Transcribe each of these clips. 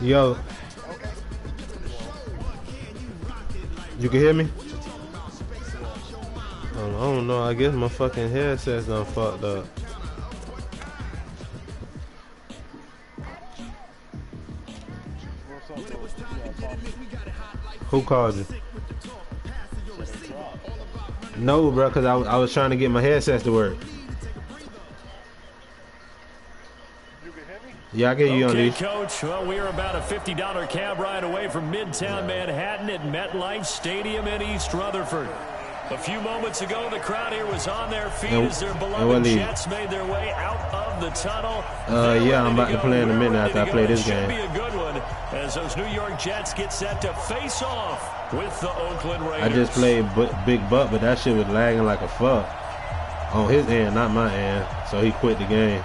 Yo. You can hear me? I don't know. I guess my fucking headset's done fucked up. Who called you? No, bro, because I was trying to get my headsets to work. Yeah, I get you on these. Coach. Well, we are about a $50 cab ride away from Midtown Manhattan at MetLife Stadium in East Rutherford. A few moments ago, the crowd here was on their feet as their beloved Jets made their way out of the tunnel. Yeah, I'm about to play in a minute after I play this game. Should be a good one as those New York Jets get set to face off with the Oakland Raiders. I just played Big Butt, but that shit was lagging like a fuck. On his end, not my end. So he quit the game.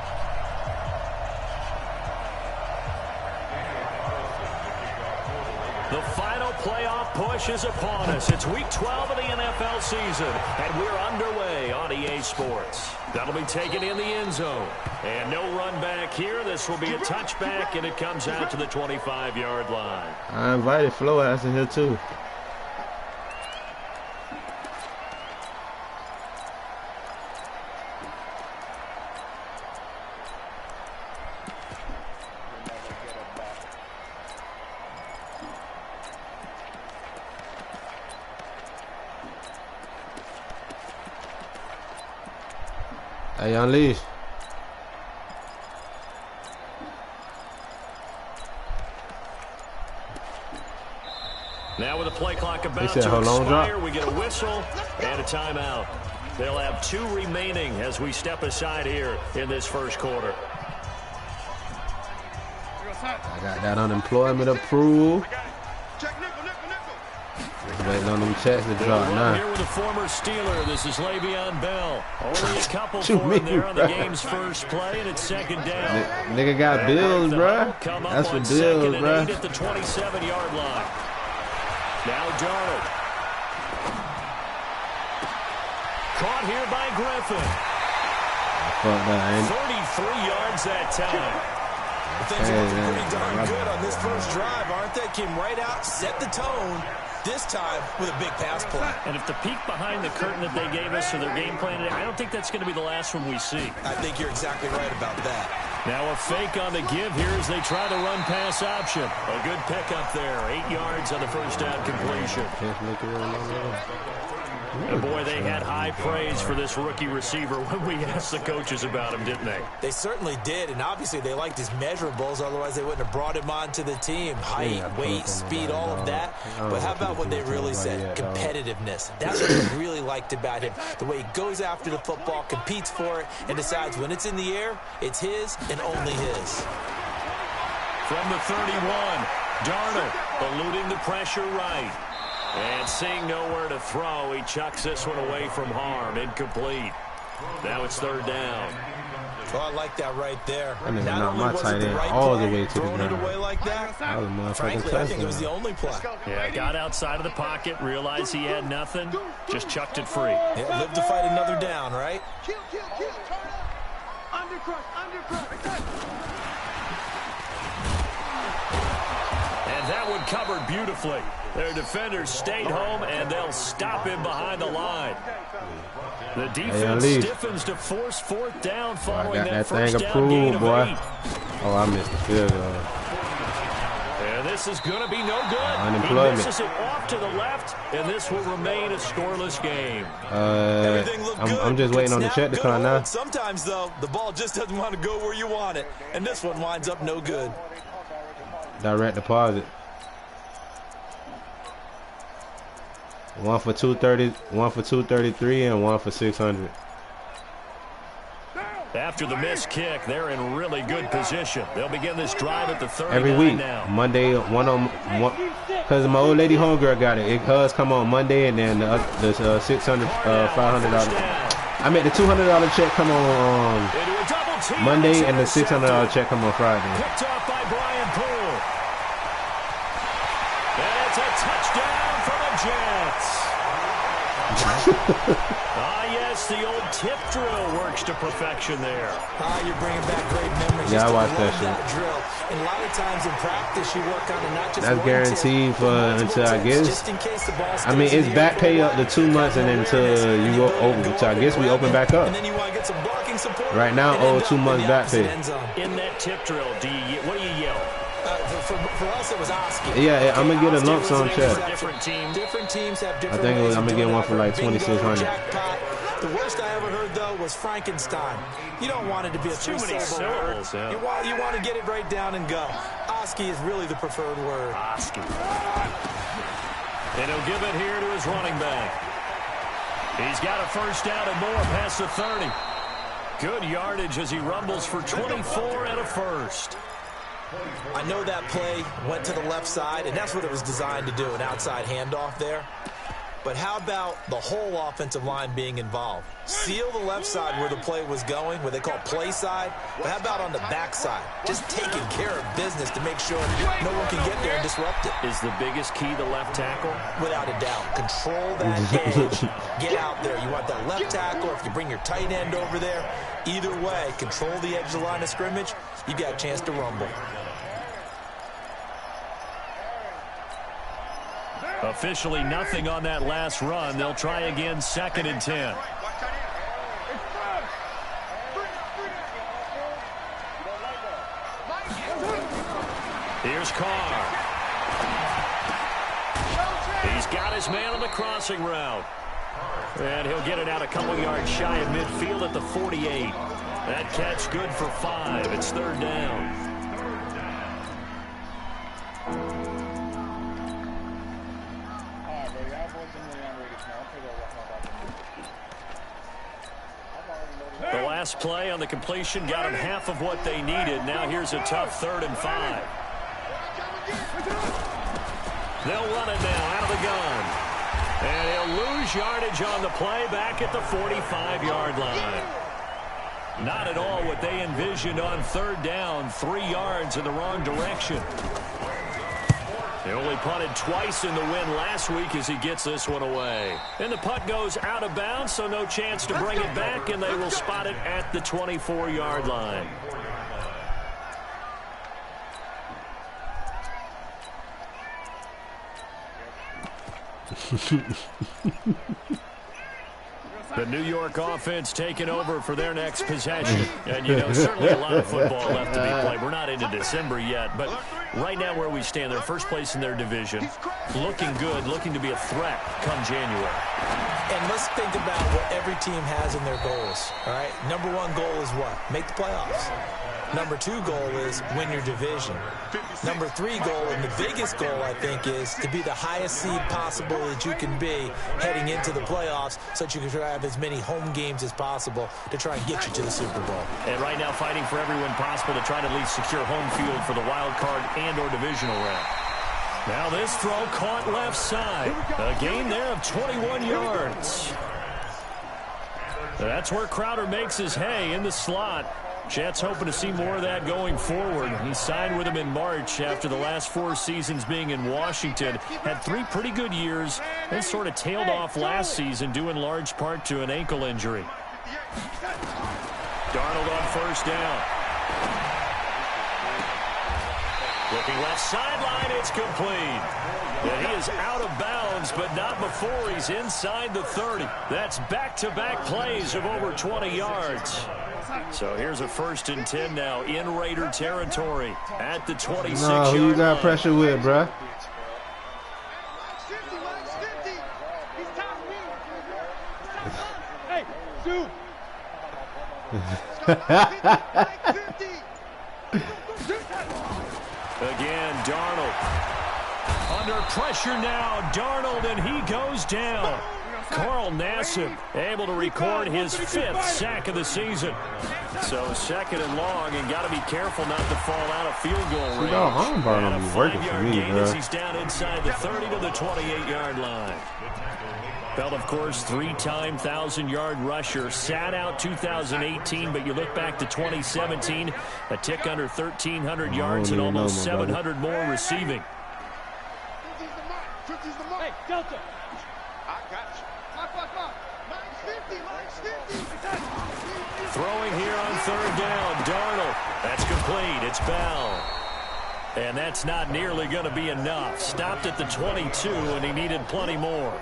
The final playoff push is upon us. It's week 12 of the NFL season, and we're underway on EA Sports. That'll be taken in the end zone. And no run back here. This will be a touchback, and it comes out to the 25-yard line. I invited Flo ass in here, too. Hey, unleash. Now with the play clock about to expire, we get a whistle and a timeout. They'll have 2 remaining as we step aside here in this first quarter. I got that unemployment approved. Waiting on them checks to drop now. Here with a former Steeler, this is Le'Veon Bell. Only a couple for him there on the game's first play, and it's second down. Nigga got bills, bruh. That's for bills, bruh. At the 27-yard line. Now Darnold. Caught here by Griffin. 33 yards that time. Things are looking pretty darn good on this first drive, aren't they? Came right out, set the tone. This time with a big pass play. And if the peek behind the curtain that they gave us or their game plan, I don't think that's going to be the last one we see. I think you're exactly right about that. Now a fake on the give here as they try the run pass option. A good pickup there. 8 yards on the first down completion. And boy, they had high praise for this rookie receiver when we asked the coaches about him, didn't they? They certainly did, and obviously they liked his measurables, otherwise they wouldn't have brought him onto the team. Height, weight, speed, all of that. But how about what they really said? Competitiveness. That's what they really liked about him. The way he goes after the football, competes for it, and decides when it's in the air, it's his and only his. From the 31, Darnold eluding the pressure right. And seeing nowhere to throw, he chucks this one away from harm. Incomplete. Now it's third down. Oh, I like that right there. I didn't knock my tight end all the way to the ground. Throwing it away like that, frankly, I think it was the only play. Yeah, got outside of the pocket, realized he had nothing, just chucked it free. Yeah, live to fight another down, right? Kill, undercrush. And that one covered beautifully. Their defenders stayed home, and they'll stop him behind the line. The defense stiffens to force fourth down following that first down gain of 8. Oh, I missed the field goal. And this is going to be no good. He misses it off to the left, and this will remain a scoreless game. I'm just waiting on the check to come now. Sometimes, though, the ball just doesn't want to go where you want it, and this one winds up no good. Direct deposit. 1 for 230, 1 for 233, and 1 for 600. After the missed kick, they're in really good position. They'll begin this drive at the 39 every week. Now. Monday, one on one, because my old lady homegirl got it. It does come on Monday, and then the $600, $500. I mean, the $200 check come on Monday, and the $600 check come on Friday. Picked off by Brian Poole. And it's a touchdown for the Jets. guess the old tip drill works to perfection there. You're bringing back great memories. Yeah, I watched that shit. Drill. And a lot of times in practice, you work on it, not just that's guaranteed for until I guess. Just in case the ball I mean, it's back pay up to 2 months and then until you go over. So I guess we open back up. And then you want to get some blocking support. Right now, 2 months back pay. In that tip drill, what do you yell? For us, it was Oski. Yeah, I'm gonna get a lump sum check. Different teams have different. I think I'm gonna get one for like $2,600. The worst I ever heard though was Frankenstein. You don't want it to be a three-syllable word. Yeah. You want to get it right down and go. Oski is really the preferred word. Oski. And he'll give it here to his running back. He's got a first down and more past the 30. Good yardage as he rumbles for 24 and a first. I know that play went to the left side, and that's what it was designed to do, an outside handoff there. But how about the whole offensive line being involved? Seal the left side where the play was going, where they call play side. But how about on the back side? Just taking care of business to make sure no one can get there and disrupt it. Is the biggest key the left tackle? Without a doubt. Control that edge. Get out there. You want that left tackle, or if you bring your tight end over there. Either way, control the edge of the line of scrimmage. You got a chance to rumble. Officially nothing on that last run. They'll try again, 2nd and 10. Here's Carr. He's got his man on the crossing route. And he'll get it out a couple yards shy of midfield at the 48. That catch good for 5. It's 3rd down. The last play on the completion got them half of what they needed. Now here's a tough 3rd and 5. They'll run it now out of the gun. And he'll lose yardage on the play back at the 45-yard line. Not at all what they envisioned on 3rd down. 3 yards in the wrong direction. They only punted twice in the win last week as he gets this one away. And the punt goes out of bounds, so no chance to bring it back, and they will spot it at the 24-yard line. The New York offense taking over for their next possession. And, you know, certainly a lot of football left to be played. We're not into December yet, but right now where we stand, they're first place in their division. Looking good, looking to be a threat come January. And let's think about what every team has in their goals, all right? Number 1 goal is what? Make the playoffs. Number 2 goal is win your division. Number 3 goal, and the biggest goal, I think, is to be the highest seed possible that you can be heading into the playoffs so that you can try to have as many home games as possible to try and get you to the Super Bowl. And right now fighting for everyone possible to try to at least secure home field for the wild card and or divisional round. Now this throw caught left side. A gain there of 21 yards. That's where Crowder makes his hay in the slot. Jets hoping to see more of that going forward. He signed with him in March after the last 4 seasons being in Washington. Had 3 pretty good years and sort of tailed off last season due in large part to an ankle injury. Darnold on first down. Looking left sideline, it's complete. And he is out of bounds, but not before he's inside the 30. That's back-to-back plays of over 20 yards. So here's a 1st and 10 now in Raider territory at the 26-yard line. No, who you got pressure with, bruh? Hey, dude. Again, Darnold. Under pressure now, Darnold, and he goes down. Carl Nassib able to record his 5th sack of the season. So 2nd and long, and got to be careful not to fall out of field goal range. No, Holmberg will be working for me, bro. He's down inside the 30 to the 28-yard line. Bell, of course, 3-time 1,000-yard rusher. Sat out 2018, but you look back to 2017, a tick under 1,300 yards and almost 700 more receiving. Hey, Delta. I got you. Throwing here on third down. Darnold. That's complete. It's Bell. And that's not nearly going to be enough. Stopped at the 22, and he needed plenty more.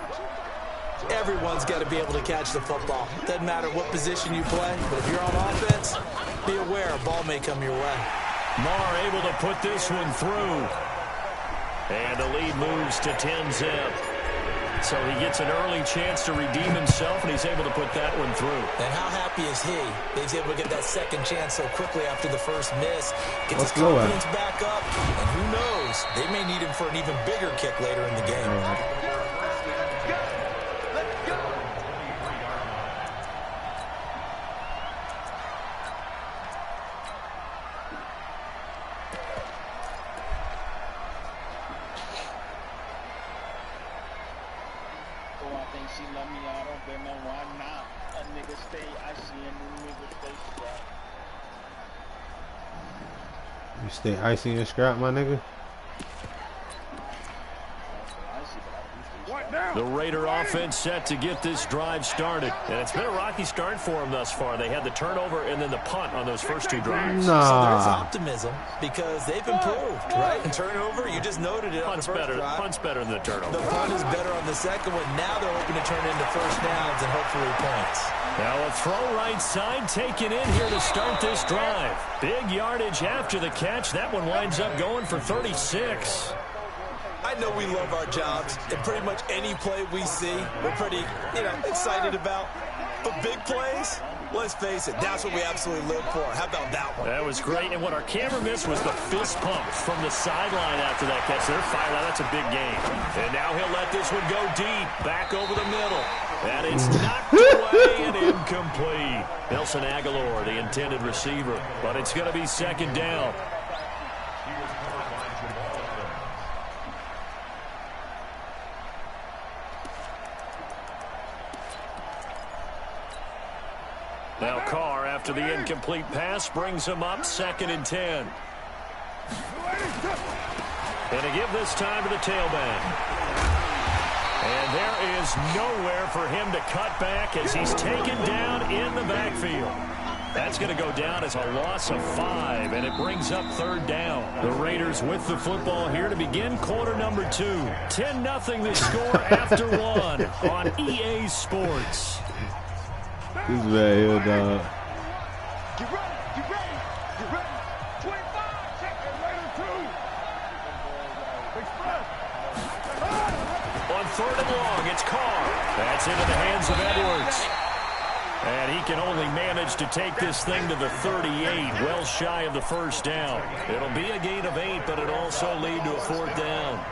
Everyone's got to be able to catch the football. Doesn't matter what position you play, but if you're on offense, be aware a ball may come your way. Marr able to put this one through. And the lead moves to 10-zip. So he gets an early chance to redeem himself, and he's able to put that one through. And how happy is he? He's able to get that second chance so quickly after the first miss. Gets his confidence back up, and who knows? They may need him for an even bigger kick later in the game. You stay icy and scrap, my nigga. The Raider offense set to get this drive started. And it's been a rocky start for them thus far. They had the turnover and then the punt on those first two drives. So there's optimism because they've improved, right? And turnover, you just noted it on the first drive. Punt's better than the turnover. The punt is better on the second one. Now they're hoping to turn into first downs and hopefully points. Now a throw right side taken in here to start this drive. Big yardage after the catch. That one winds up going for 36. I know we love our jobs, and pretty much any play we see, we're pretty, excited about. But big plays, let's face it, that's what we absolutely live for. How about that one? That was great, and what our camera missed was the fist pump from the sideline after that catch. They're fired out. That's a big game. And now he'll let this one go deep, back over the middle. And it's knocked away and incomplete. Nelson Aguilar, the intended receiver, but it's going to be second down. Now Carr, after the incomplete pass, brings him up 2nd and 10. And to give this time to the tailback. And there is nowhere for him to cut back as he's taken down in the backfield. That's going to go down as a loss of 5, and it brings up 3rd down. The Raiders with the football here to begin quarter number 2. 10-0 the score after 1 on EA Sports. He's right here, dog. Get ready, get ready, get ready. 25 seconds, Raider 2. Express. On 3rd and long, it's Carr. That's into the hands of Edwards. And he can only manage to take this thing to the 38, well shy of the first down. It'll be a gain of 8, but it'll also lead to a 4th down.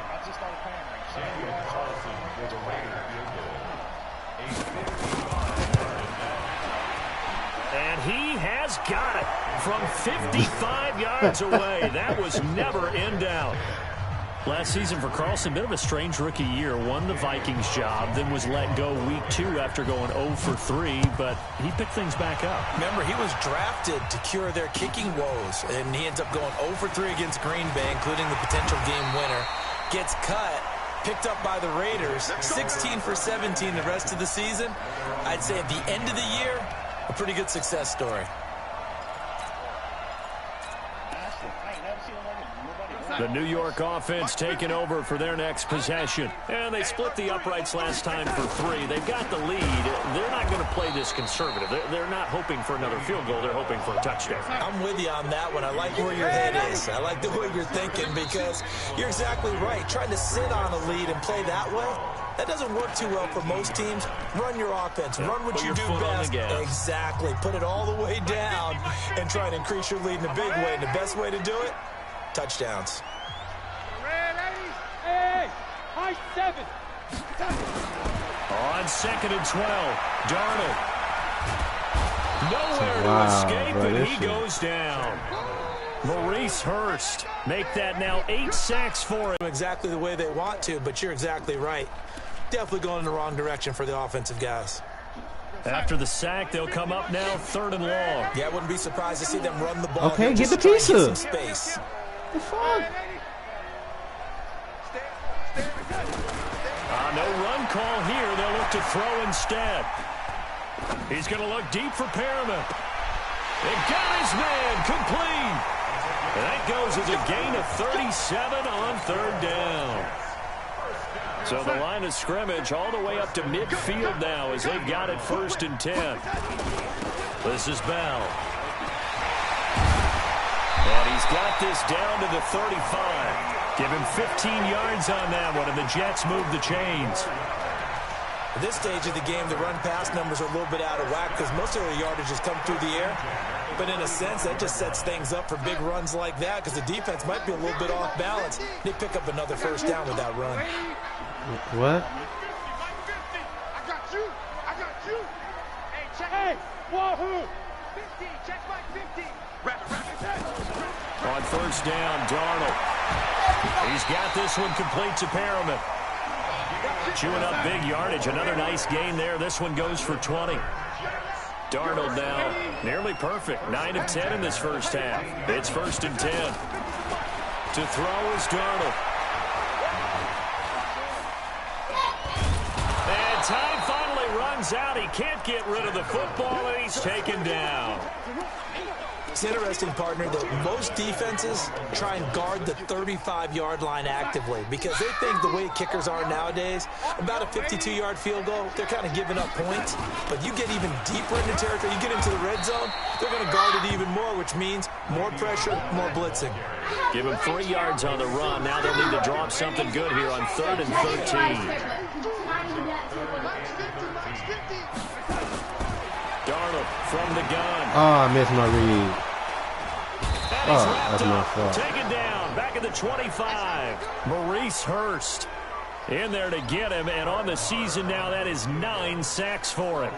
And he has got it from 55 yards away. That was never in doubt. Last season for Carlson, bit of a strange rookie year. Won the Vikings job, then was let go week 2 after going 0 for 3, but he picked things back up. Remember, he was drafted to cure their kicking woes, and he ends up going 0 for 3 against Green Bay, including the potential game winner. Gets cut, picked up by the Raiders, 16 for 17 the rest of the season. I'd say at the end of the year, a pretty good success story. The New York offense taking over for their next possession. And they split the uprights last time for 3. They've got the lead. They're not going to play this conservative. They're not hoping for another field goal. They're hoping for a touchdown. I'm with you on that one. I like where your head is. I like the way you're thinking because you're exactly right. Trying to sit on a lead and play that way, that doesn't work too well for most teams. Run your offense. Run what you do best. Exactly. Put it all the way down and try and increase your lead in a big way. And the best way to do it, touchdowns. Hey, high 7. On 2nd and 12, Darnold. Nowhere to escape, and he goes down. Maurice Hurst make that now 8 sacks for him. Exactly the way they want to, but you're exactly right. Definitely going in the wrong direction for the offensive guys. After the sack, they'll come up now 3rd and long. Yeah, I wouldn't be surprised to see them run the ball. Okay, get the pizza. Space. The fuck? No run call here. They'll look to throw instead. He's going to look deep for Perriman. And got his man complete. And that goes as a gain of 37 on 3rd down. So the line of scrimmage all the way up to midfield now as they've got it 1st and 10. This is Bell. And he's got this down to the 35. Give him 15 yards on that one, and the Jets move the chains. At this stage of the game, the run-pass numbers are a little bit out of whack because most of their yardage has come through the air. But in a sense, that just sets things up for big runs like that because the defense might be a little bit off balance. They pick up another 1st down with that run. What? I got you. I got you. Hey, check. Hey, wahoo. 50. Check my 50. On 1st down, Darnold. He's got this one complete to Perriman. Chewing up big yardage. Another nice gain there. This one goes for 20. Darnold now nearly perfect. 9 of 10 in this first half. It's 1st and 10. To throw is Darnold. And time finally runs out. He can't get rid of the football, and he's taken down. It's interesting, partner, that most defenses try and guard the 35-yard line actively because they think the way kickers are nowadays, about a 52-yard field goal, they're kind of giving up points. But you get even deeper into territory, you get into the red zone, they're going to guard it even more, which means more pressure, more blitzing. Give them 3 yards on the run. Now they'll need to drop something good here on 3rd and 13. Darnold from the gun. Oh, I missed my read. Oh, that's my fault. Taken down back at the 25. Maurice Hurst in there to get him, and on the season now, that is 9 sacks for him.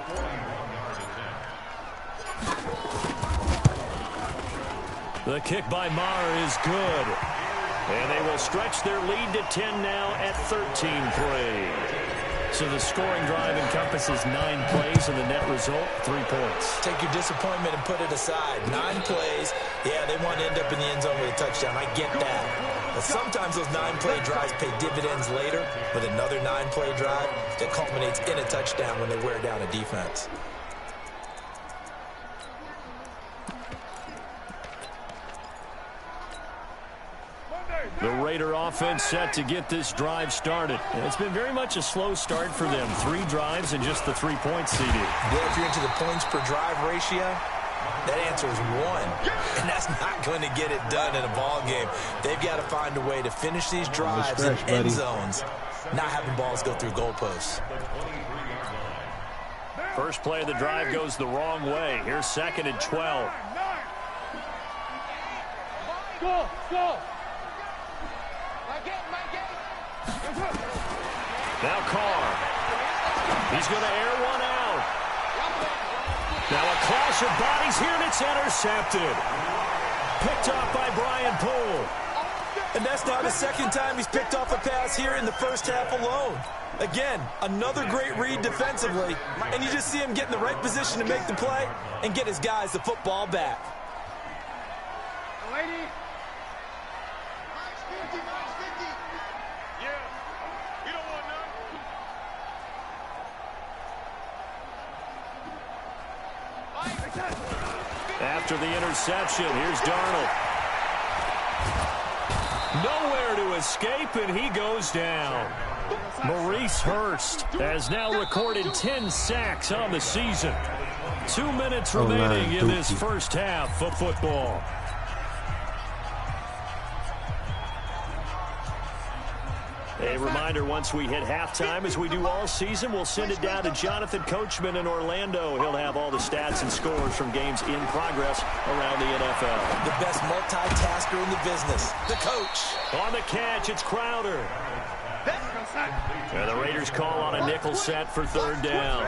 The kick by Maher is good. And they will stretch their lead to 10 now at 13-3. So the scoring drive encompasses 9 plays, and the net result, 3 points. Take your disappointment and put it aside. 9 plays. Yeah, they want to end up in the end zone with a touchdown. I get that. But sometimes those 9-play drives pay dividends later with another 9-play drive that culminates in a touchdown when they wear down a defense. The Raider offense set to get this drive started. And it's been very much a slow start for them. 3 drives and just the 3 points CD. Yeah, if you're into the points per drive ratio, that answer is 1. And that's not going to get it done in a ball game. They've got to find a way to finish these drives in end zones, not having balls go through goalposts. First play of the drive goes the wrong way. Here's 2nd and 12. Go, go. Now Carr. He's going to air one out. Now a clash of bodies here, and it's intercepted. Picked off by Brian Poole. And that's not the second time he's picked off a pass here in the first half alone. Again, another great read defensively, and you just see him get in the right position to make the play and get his guys the football back. Lady. Max 50. Yeah, we don't want none. After the interception, here's Darnold. Nowhere to escape, and he goes down. Maurice Hurst has now recorded 10 sacks on the season. 2 minutes remaining in this first half of football. A reminder, once we hit halftime, as we do all season, we'll send it down to Jonathan Coachman in Orlando. He'll have all the stats and scores from games in progress around the NFL. The best multitasker in the business, the coach. On the catch, it's Crowder. And the Raiders call on a nickel set for 3rd down.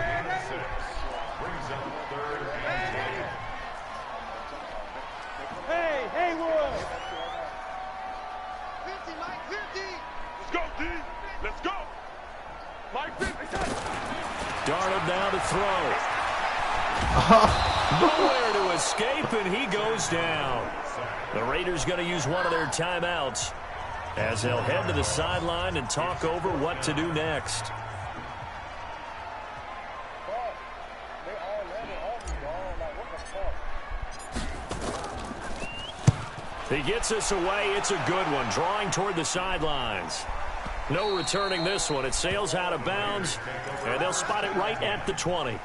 Hey, Haywood. 50, Mike 50. Let's go, D. Let's go. Mike 50. Darnold now to throw. Nowhere to escape, and he goes down. The Raiders going to use one of their timeouts as they'll head to the sideline and talk over what to do next. He gets us away. It's a good one, drawing toward the sidelines. No returning this one. It sails out of bounds, and they'll spot it right at the 20.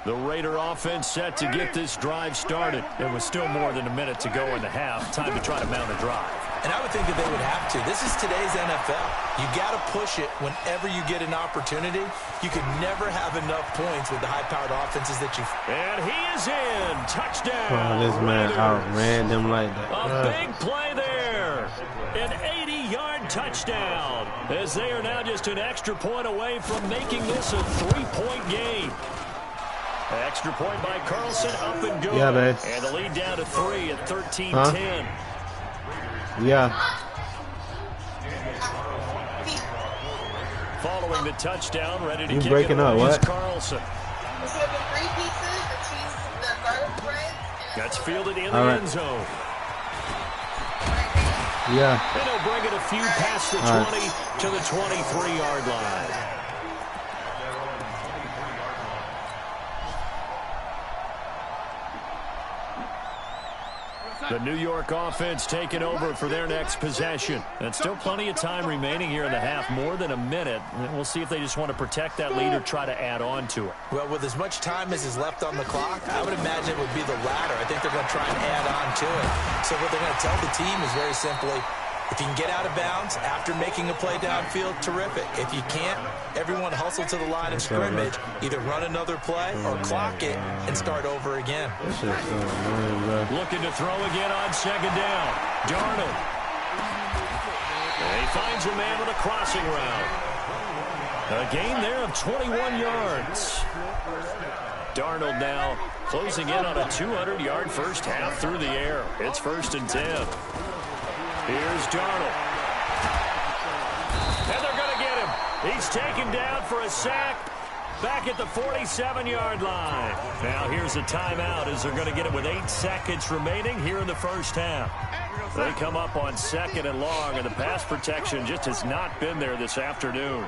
The Raider offense set to get this drive started. There was still more than a minute to go in the half. Time to try to mount a drive. And I would think that they would have to. This is today's NFL. You got to push it whenever you get an opportunity. You can never have enough points with the high-powered offenses that you... And he is in. Touchdown. Oh, this man outran them like that. A big play there. An 80-yard touchdown. As they are now just an extra point away from making this a 3-point game. Extra point by Carlson, up and good. Yeah, man. And the lead down to 3 at 13-10. Yeah. Following the touchdown, ready to You kick breaking it up, away is what? Carlson. So the 3 pieces, the cheese, the garlic bread. That's fielded in the right. end zone. Yeah. And he'll bring it a few past the 20 to the 23-yard line. The New York offense taking over for their next possession. And still plenty of time remaining here in the half, more than a minute. And we'll see if they just want to protect that lead or try to add on to it. Well, with as much time as is left on the clock, I would imagine it would be the latter. I think they're going to try and add on to it. So what they're going to tell the team is very simply, if you can get out of bounds after making a play downfield, terrific. If you can't, everyone hustle to the line of scrimmage, either run another play or clock it and start over again. Looking to throw again on second down. Darnold. And he finds a man with a crossing route. A gain there of 21 yards. Darnold now closing in on a 200-yard first half through the air. It's 1st and 10. Here's Darnold. And they're going to get him. He's taken down for a sack back at the 47-yard line. Now here's a timeout as they're going to get it with 8 seconds remaining here in the first half. They come up on 2nd and long, and the pass protection just has not been there this afternoon.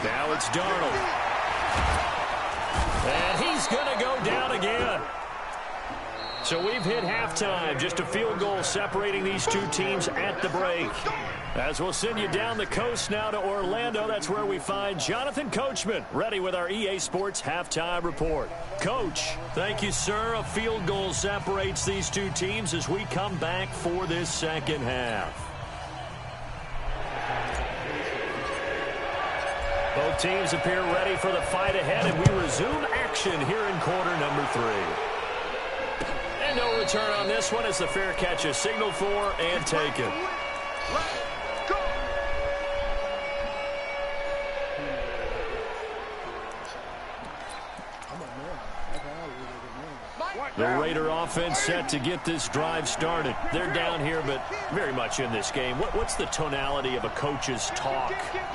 Now it's Darnold. And he's going to go down again. So we've hit halftime. Just a field goal separating these two teams at the break. As we'll send you down the coast now to Orlando, that's where we find Jonathan Coachman, ready with our EA Sports halftime report. Coach, thank you, sir. A field goal separates these two teams as we come back for this second half. Both teams appear ready for the fight ahead, and we resume action here in quarter number 3. And no return on this one as the fair catch is signaled for and taken. The Raider offense set to get this drive started. They're down here, but very much in this game. What's the tonality of a coach's talk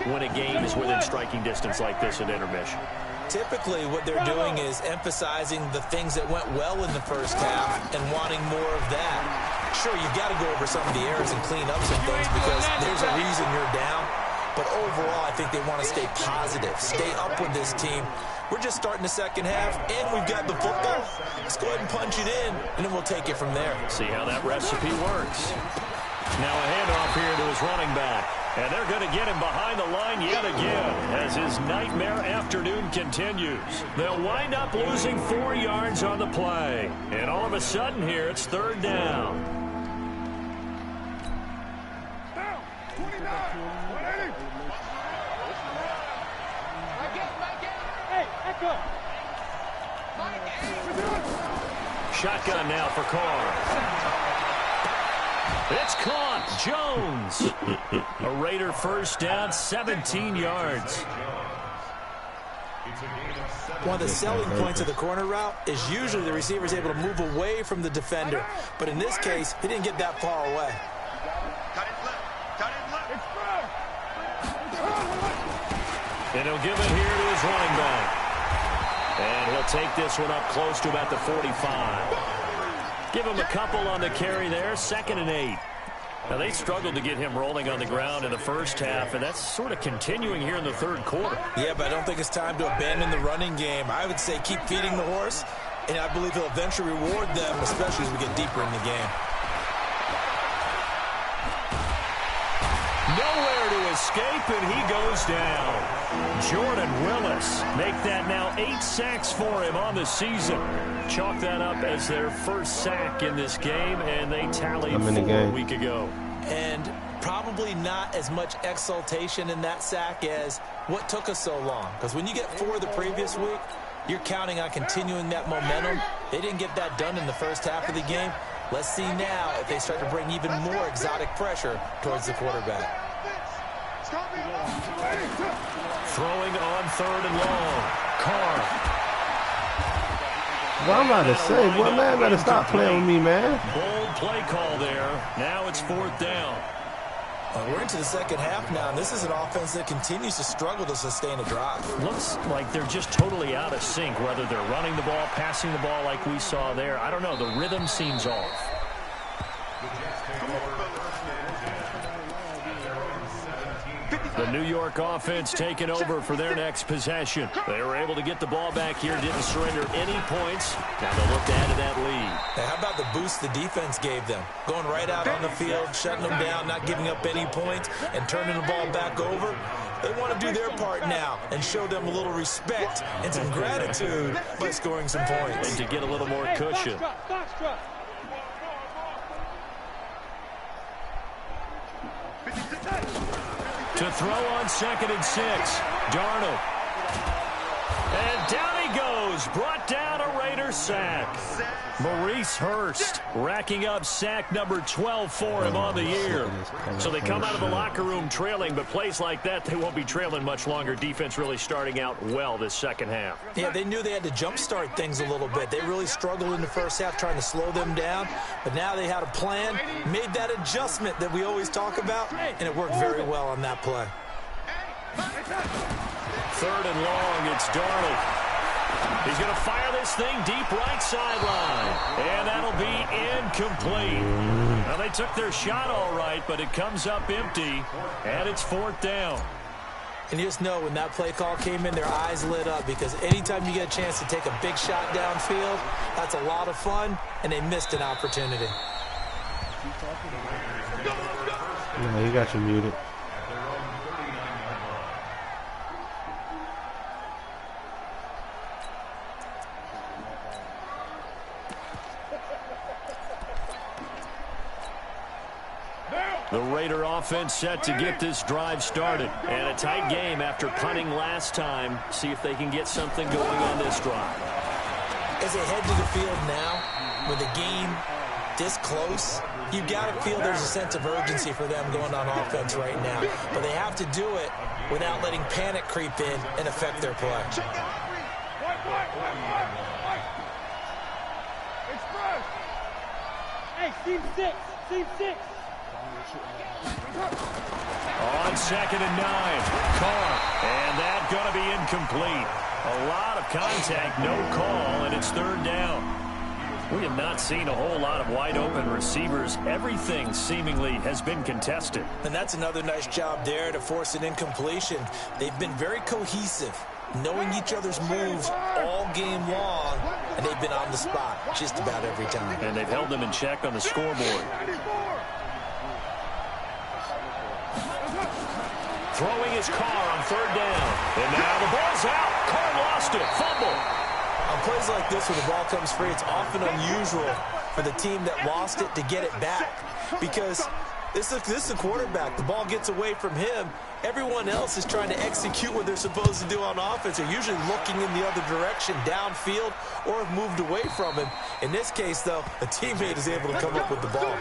when a game is within striking distance like this at intermission? Typically, what they're doing is emphasizing the things that went well in the first half and wanting more of that. Sure, you've got to go over some of the errors and clean up some things because there's a reason you're down. But overall, I think they want to stay positive, stay up with this team. We're just starting the second half, and we've got the football. Let's go ahead and punch it in, and then we'll take it from there. See how that recipe works. Now a handoff here to his running back. And they're going to get him behind the line yet again as his nightmare afternoon continues. They'll wind up losing 4 yards on the play. And all of a sudden here, it's 3rd down. Shotgun now for Carr. It's caught. Jones. A Raider first down, 17 yards. One of the selling points of the corner route is usually the receiver is able to move away from the defender. But in this case, he didn't get that far away. And he'll give it here to his running back. And he'll take this one up close to about the 45. Give him a couple on the carry there. 2nd and 8. Now, they struggled to get him rolling on the ground in the first half, and that's sort of continuing here in the third quarter. Yeah, but I don't think it's time to abandon the running game. I would say keep feeding the horse, and I believe he'll eventually reward them, especially as we get deeper in the game. Nowhere to escape, and he goes down. Jordan Willis make that now 8 sacks for him on the season. Chalk that up as their first sack in this game, and they tallied 4 a week ago. And probably not as much exultation in that sack as what took us so long. Because when you get 4 the previous week, you're counting on continuing that momentum. They didn't get that done in the first half of the game. Let's see now if they start to bring even more exotic pressure towards the quarterback. Throwing on 3rd and long. Carr. Well, I'm about to say, boy, man, better stop playing with me, man. Bold play call there. Now it's 4th down. We're into the second half now, and this is an offense that continues to struggle to sustain a drive. Looks like they're just totally out of sync, whether they're running the ball, passing the ball like we saw there. I don't know. The rhythm seems off. The New York offense taking over for their next possession. They were able to get the ball back here, didn't surrender any points. Now they'll look to add to that lead. Now, how about the boost the defense gave them? Going right out on the field, shutting them down, not giving up any points, and turning the ball back over. They want to do their part now and show them a little respect and some gratitude by scoring some points. And to get a little more cushion. To throw on 2nd and 6. Darnold. And down he goes. Brought down a Raider sack. Maurice Hurst racking up sack number 12 for him on the year. So they come out of the locker room trailing, but plays like that, they won't be trailing much longer. Defense really starting out well this second half. Yeah, they knew they had to jumpstart things a little bit. They really struggled in the first half trying to slow them down, but now they had a plan, made that adjustment that we always talk about, and it worked very well on that play. 3rd and long, it's Darnold. He's going to fire this thing deep right sideline. And that'll be incomplete. Now, they took their shot all right, but it comes up empty. And it's 4th down. And you just know when that play call came in, their eyes lit up. Because anytime you get a chance to take a big shot downfield, that's a lot of fun. And they missed an opportunity. Yeah, you got you muted. The Raider offense set to get this drive started. And a tight game after punting last time. See if they can get something going on this drive. As they head to the field now, with the game this close, you've got to feel there's a sense of urgency for them going on offense right now. But they have to do it without letting panic creep in and affect their play. Hey, team 6, team 6. On 2nd and 9, Carr, and that going to be incomplete. A lot of contact, no call, and it's 3rd down. We have not seen a whole lot of wide open receivers. Everything seemingly has been contested. And that's another nice job there to force an incompletion. They've been very cohesive, knowing each other's moves all game long, and they've been on the spot just about every time. And they've held them in check on the scoreboard. Throwing his Carr on 3rd down. And now the ball's out. Carr lost it. Fumble. On plays like this where the ball comes free, it's often unusual for the team that lost it to get it back. Because this is the quarterback. The ball gets away from him. Everyone else is trying to execute what they're supposed to do on offense. They're usually looking in the other direction, downfield, or have moved away from him. In this case, though, a teammate is able to come up with the ball.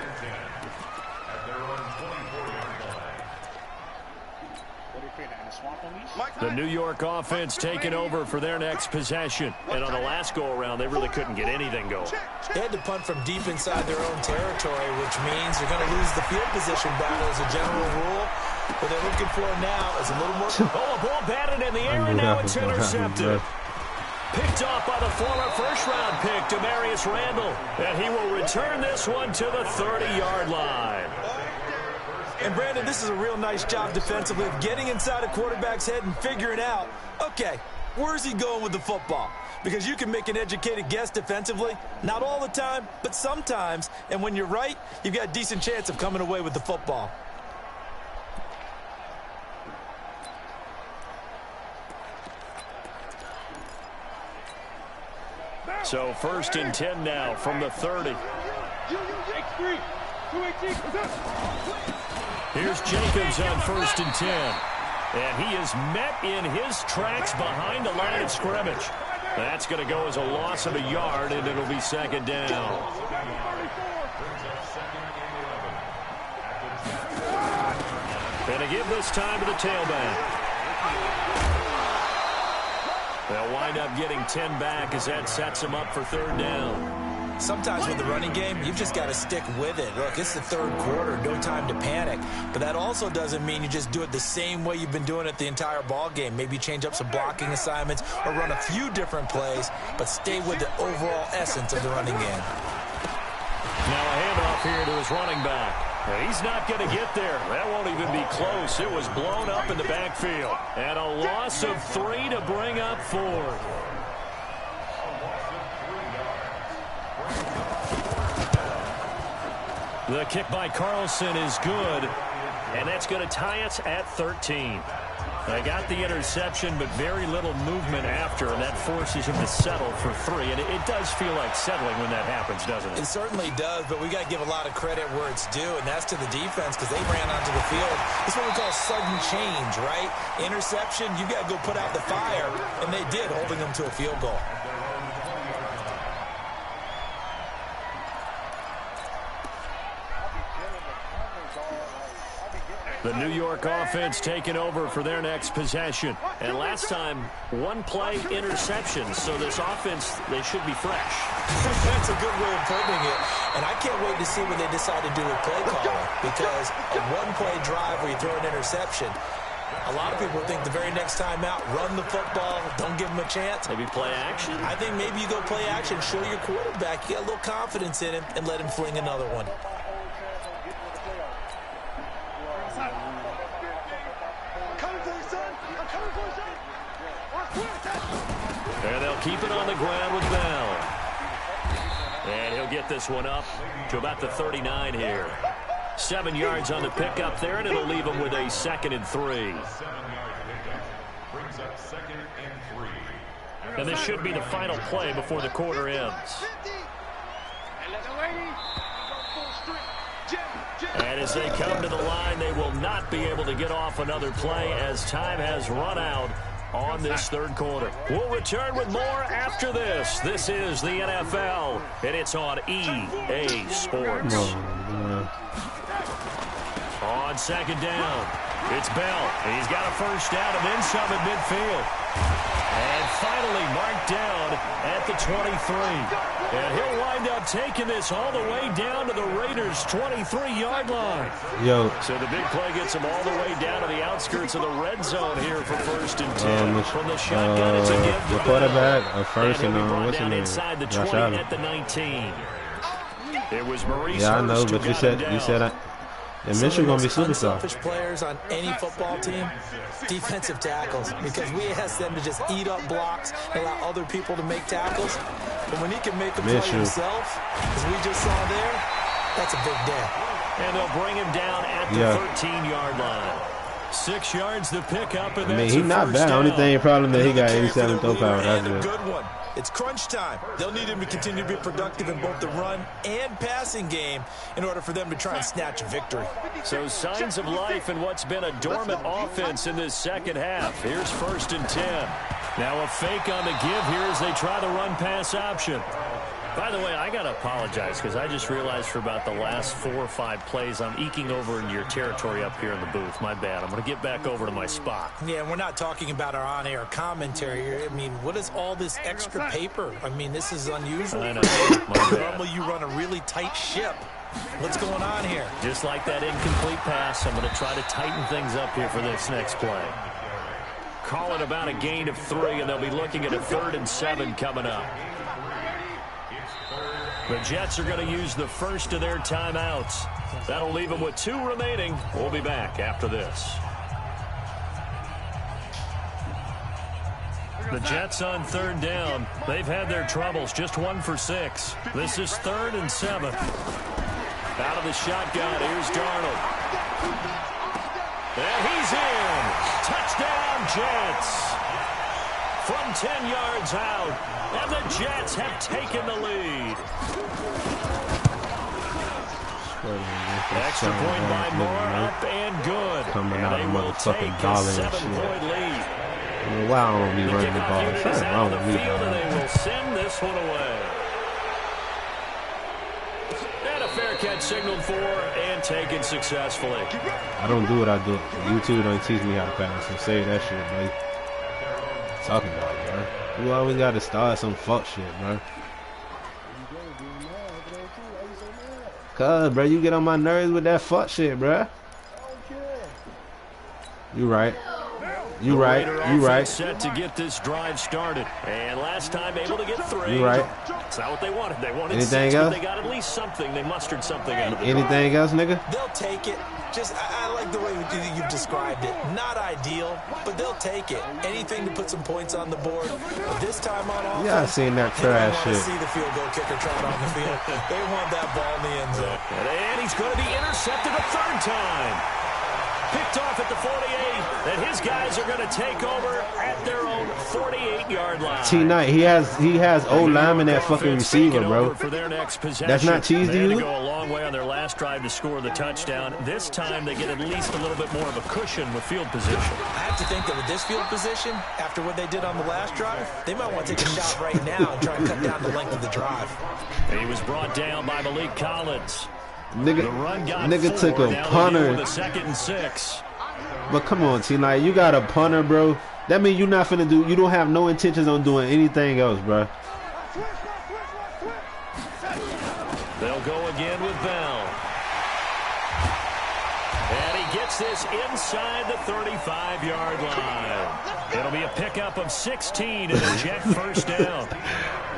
The New York offense taking over for their next possession. And on the last go-around, they really couldn't get anything going. They had to punt from deep inside their own territory, which means they're going to lose the field position battle as a general rule. What they're looking for now is a little more... Oh, a ball batted in the air, and now it's intercepted. Picked off by the former first-round pick, Demarius Randall. And he will return this one to the 30-yard line. And, Brandon, this is a real nice job defensively of getting inside a quarterback's head and figuring out, okay, where's he going with the football? Because you can make an educated guess defensively, not all the time, but sometimes. And when you're right, you've got a decent chance of coming away with the football. So 1st and 10 now from the 30. Here's Jacobs on 1st and 10. And he is met in his tracks behind the line of scrimmage. That's going to go as a loss of a yard, and it'll be 2nd down. And to give this time to the tailback. They'll wind up getting 10 back as that sets them up for 3rd down. Sometimes with the running game, you've just got to stick with it. Look, it's the 3rd quarter, no time to panic. But that also doesn't mean you just do it the same way you've been doing it the entire ball game. Maybe change up some blocking assignments or run a few different plays, but stay with the overall essence of the running game. Now a handoff here to his running back. He's not going to get there. That won't even be close. It was blown up in the backfield. And a loss of 3 to bring up 4th. The kick by Carlson is good, and that's going to tie us at 13. They got the interception, but very little movement after, and that forces him to settle for 3. And it does feel like settling when that happens, doesn't it? It certainly does, but we got to give a lot of credit where it's due, and that's to the defense because they ran onto the field. It's what we call sudden change, right? Interception, you got to go put out the fire, and they did, holding them to a field goal. The New York offense taking over for their next possession. And last time, 1-play interception. So this offense, they should be fresh. That's a good way of putting it. And I can't wait to see what they decide to do with play calling. Because a 1-play drive where you throw an interception, a lot of people think the very next time out, run the football, don't give them a chance. Maybe play action? I think maybe you go play action, show your quarterback, you got a little confidence in him, and let him fling another one. And they'll keep it on the ground with Bell. And he'll get this one up to about the 39 here. 7 yards on the pickup there, and it'll leave him with a 2nd and 3. And this should be the final play before the quarter ends. And as they come to the line, they will not be able to get off another play as time has run out on this 3rd quarter. We'll return with more after this. This is the NFL, and it's on EA Sports. On 2nd down, it's Bell. He's got a 1st down and then some at midfield. And finally marked down at the 23. And he'll wind up taking this all the way down to the Raiders' 23-yard line. So the big play gets him all the way down to the outskirts of the red zone here for 1st and 10. From the shotgun, it's a give the quarterback, a 1st and what's his name? Inside the 20 at the 19. It was Maurice. Yeah, I know, but you said and Mitchell gonna be superstar. Selfish players on any football team, defensive tackles, because we ask them to just eat up blocks and allow other people to make tackles. But when he can make a play himself, as we just saw there, that's a big day. And they'll bring him down at the 13-yard line. 6 yards to pick up, and he's not bad. Only thing problem that he got 87 throw power. That's a good one. It's crunch time. They'll need him to continue to be productive in both the run and passing game in order for them to try and snatch a victory. So signs of life in what's been a dormant offense in this 2nd half. Here's 1st and 10. Now a fake on the give here as they try the run-pass option. By the way, I got to apologize because I just realized for about the last 4 or 5 plays I'm eking over into your territory up here in the booth. My bad. I'm going to get back over to my spot. Yeah, we're not talking about our on-air commentary. I mean, what is all this extra paper? I mean, this is unusual. I know. Normally you run a really tight ship. What's going on here? Just like that incomplete pass, I'm going to try to tighten things up here for this next play. Call it about a gain of 3, and they'll be looking at a 3rd and 7 coming up. The Jets are going to use the first of their timeouts. That'll leave them with 2 remaining. We'll be back after this. The Jets on 3rd down. They've had their troubles, just 1 for 6. This is 3rd and 7. Out of the shotgun, here's Darnold. And he's in. Touchdown, Jets. From 10 yards out, and the Jets have taken the lead. Extra point by Moore, up and good. Coming out and of they will take a 7-point lead. Why I don't be running the ball? Is out of the field, and they will send this one away. And a fair catch signaled for and taken successfully. I don't do what I do. YouTube don't teach me how to pass, so say that shit, bro. Talking about, bro. You always got to start some fuck shit, bro. Cuz, bro, you get on my nerves with that fuck shit, bro. You right. You right. You right. Set to get this drive started, and last time able to get 3. You right. It's not what they wanted. They wanted anything 6, else? But they got at least something. They mustered something out of it. Anything else, nigga? They'll take it. Just, I like the way you've described it. Not ideal, but they'll take it. Anything to put some points on the board. But this time on offense, yeah, I seen that trash shit. They want to see the field goal kicker trot on the field. They want that ball in the end zone. And he's going to be intercepted a 3rd time. Picked off at the 48, and his guys are going to take over at their own 48-yard line. T-Knight, he has old lineman at fucking receiver, bro. That's not cheese to you? They go a long way on their last drive to score the touchdown. This time they get at least a little bit more of a cushion with field position. I have to think that with this field position, after what they did on the last drive, they might want to take a shot right now and try and cut down the length of the drive. And he was brought down by Malik Collins. Nigga took a punter. 2nd and 6. But come on, T-Knight, you got a punter, bro. That means you're not finna do. You don't have no intentions on doing anything else, bro. They'll go again with Bell. And he gets this inside the 35-yard line. It'll be a pickup of 16 and a Jet 1st down.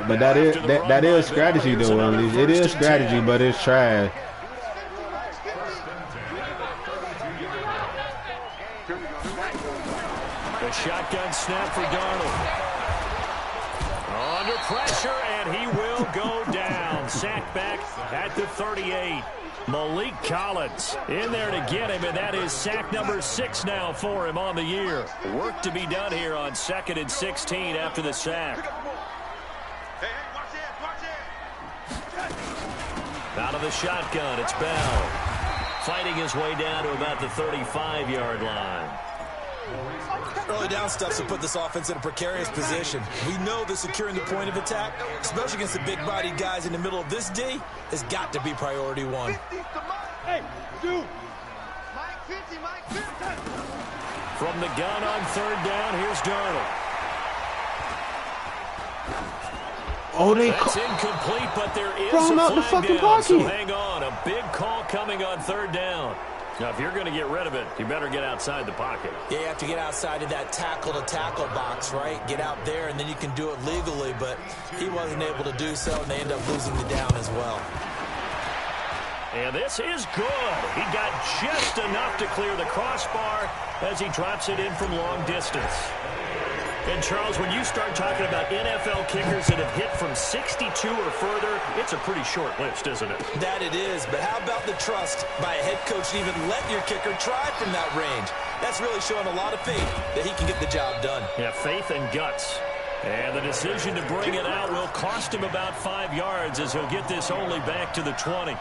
But that is strategy, though. It is strategy, but it's trash. The shotgun snap for Darnold. Under pressure, and he will go down. Sacked back at the 38. Malik Collins in there to get him, and that is sack number 6 now for him on the year. Work to be done here on 2nd and 16 after the sack. Out of the shotgun, it's Bell. Fighting his way down to about the 35-yard line. Early down stuff to put this offense in a precarious position. We know that securing the point of attack, especially against the big-bodied guys in the middle of this D, has got to be priority 1. Hey, dude. Mike 50. From the gun on 3rd down, here's Darnold. Oh, That's incomplete, but there is thrown a out the flag fucking down, pocket. so hang on. A big call coming on 3rd down. Now, if you're going to get rid of it, you better get outside the pocket. Yeah, you have to get outside of that tackle-to-tackle box, right? Get out there, and then you can do it legally, but he wasn't able to do so, and they end up losing the down as well. And this is good. He got just enough to clear the crossbar as he drops it in from long distance. And, Charles, when you start talking about NFL kickers that have hit from 62 or further, it's a pretty short list, isn't it? That it is, but how about the trust by a head coach to even let your kicker try from that range? That's really showing a lot of faith that he can get the job done. Yeah, faith and guts. And the decision to bring it out will cost him about 5 yards as he'll get this only back to the 20.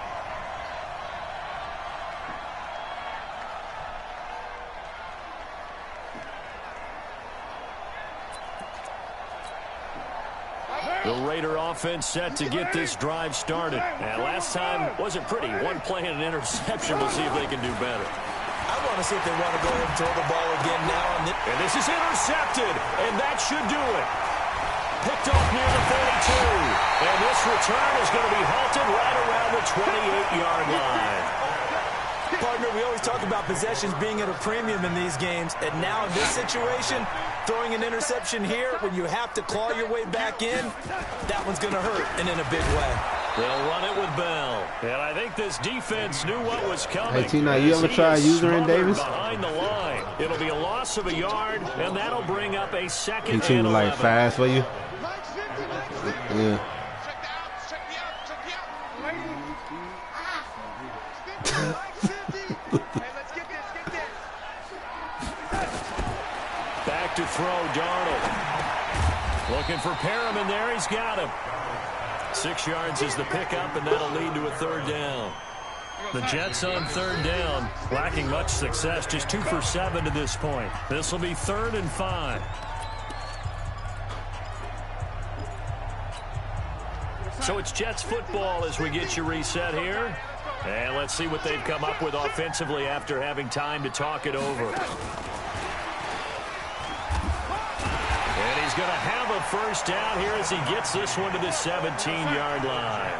The Raider offense set to get this drive started. And last time wasn't pretty. One play and an interception. We'll see if they can do better. I want to see if they want to go ahead and throw the ball again now. And this is intercepted, and that should do it. Picked off near the 32. And this return is going to be halted right around the 28-yard line. Partner, we always talk about possessions being at a premium in these games, and now in this situation, throwing an interception here when you have to claw your way back in, that one's going to hurt, and in a big way. They'll run it with Bell. And I think this defense knew what was coming. Hey, Tina, you ever try using in Davis? Behind the line. It'll be a loss of a yard, and that'll bring up a second He too and 11. like fast for you? Yeah. Back to throw, Darnold. Looking for Perriman there. He's got him. 6 yards is the pickup, and that'll lead to a third down. The Jets on third down, lacking much success, just 2 for 7 to this point. This will be 3rd and 5. So it's Jets football as we get you reset here. And let's see what they've come up with offensively after having time to talk it over. And he's going to have a first down here as he gets this one to the 17-yard line.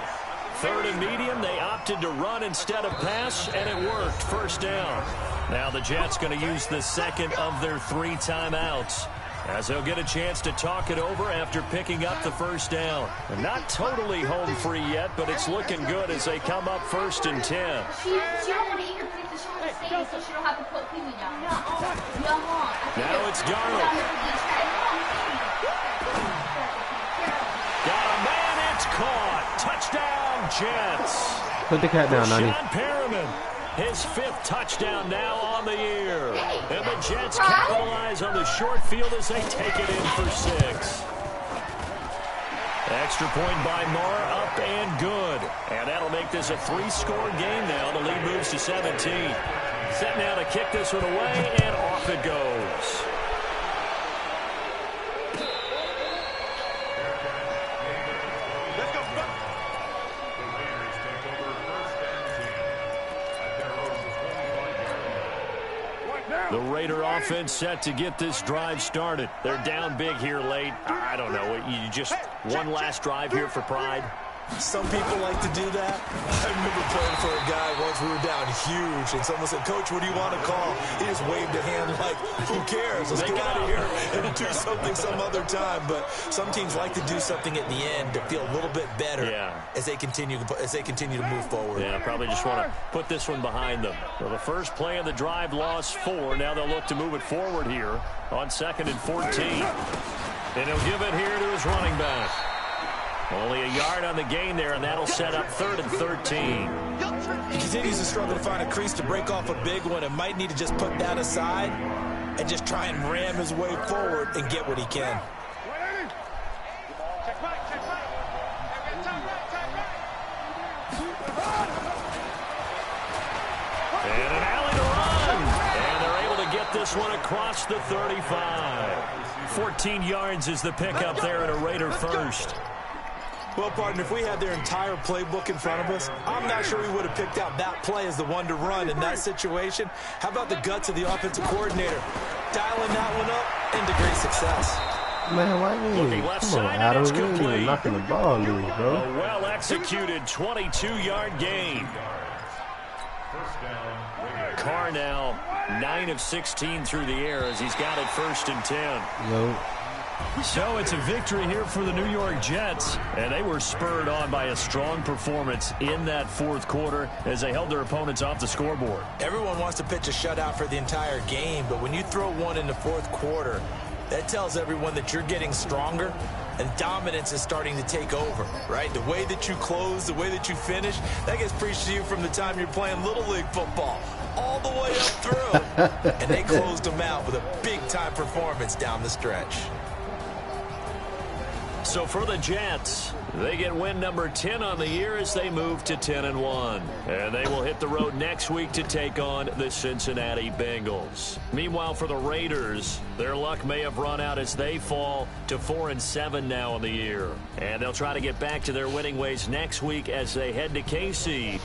3rd and medium, they opted to run instead of pass, and it worked. First down. Now the Jets going to use the second of their 3 timeouts, as they'll get a chance to talk it over after picking up the first down. They're not totally home free yet, but it's looking good as they come up 1st and 10. She don't want to eat her because she wants to stay, so she don't have to put Pee-wee down. Now it's Darnold. Got a man, it's caught. Touchdown, Jets. Put the cat down, Nani. Sean Perriman, his 5th touchdown now on the year. And the Jets capitalize on the short field as they take it in for 6. Extra point by Marr, up and good. And that'll make this a 3-score game now. The lead moves to 17. Set now to kick this one away, and off it goes. The Raider offense set to get this drive started. They're down big here late. I don't know. You just one last drive here for pride? Some people like to do that. I remember playing for a guy once. We were down huge, and someone said, "Coach, what do you want to call?" He just waved a hand like, "Who cares? Let's get out of here and do something some other time." But some teams like to do something at the end to feel a little bit better as they continue to move forward. Yeah, probably just want to put this one behind them. Well, the first play of the drive lost 4. Now they'll look to move it forward here on 2nd and 14. And he'll give it here to his running back. Only a yard on the gain there, and that'll set up 3rd and 13. He continues to struggle to find a crease to break off a big one, and might need to just put that aside and just try and ram his way forward and get what he can. And an alley to run. And they're able to get this one across the 35. 14 yards is the pickup there at a Raider first. Well, partner, if we had their entire playbook in front of us, I'm not sure we would have picked out that play as the one to run in that situation. How about the guts of the offensive coordinator dialing that one up into great success? Man, why you? Come on, Adam. You ain't knocking the ball loose, bro. A well-executed 22-yard gain. Carr now 9 of 16 through the air as he's got it 1st and 10. Yo. So it's a victory here for the New York Jets, and they were spurred on by a strong performance in that 4th quarter as they held their opponents off the scoreboard. Everyone wants to pitch a shutout for the entire game, but when you throw one in the 4th quarter, that tells everyone that you're getting stronger and dominance is starting to take over, right? The way that you close, the way that you finish, that gets preached to you from the time you're playing Little League football all the way up through. And they closed them out with a big-time performance down the stretch. So for the Jets, they get win number 10 on the year as they move to 10-1. And they will hit the road next week to take on the Cincinnati Bengals. Meanwhile, for the Raiders, their luck may have run out as they fall to 4-7 now in the year. And they'll try to get back to their winning ways next week as they head to KC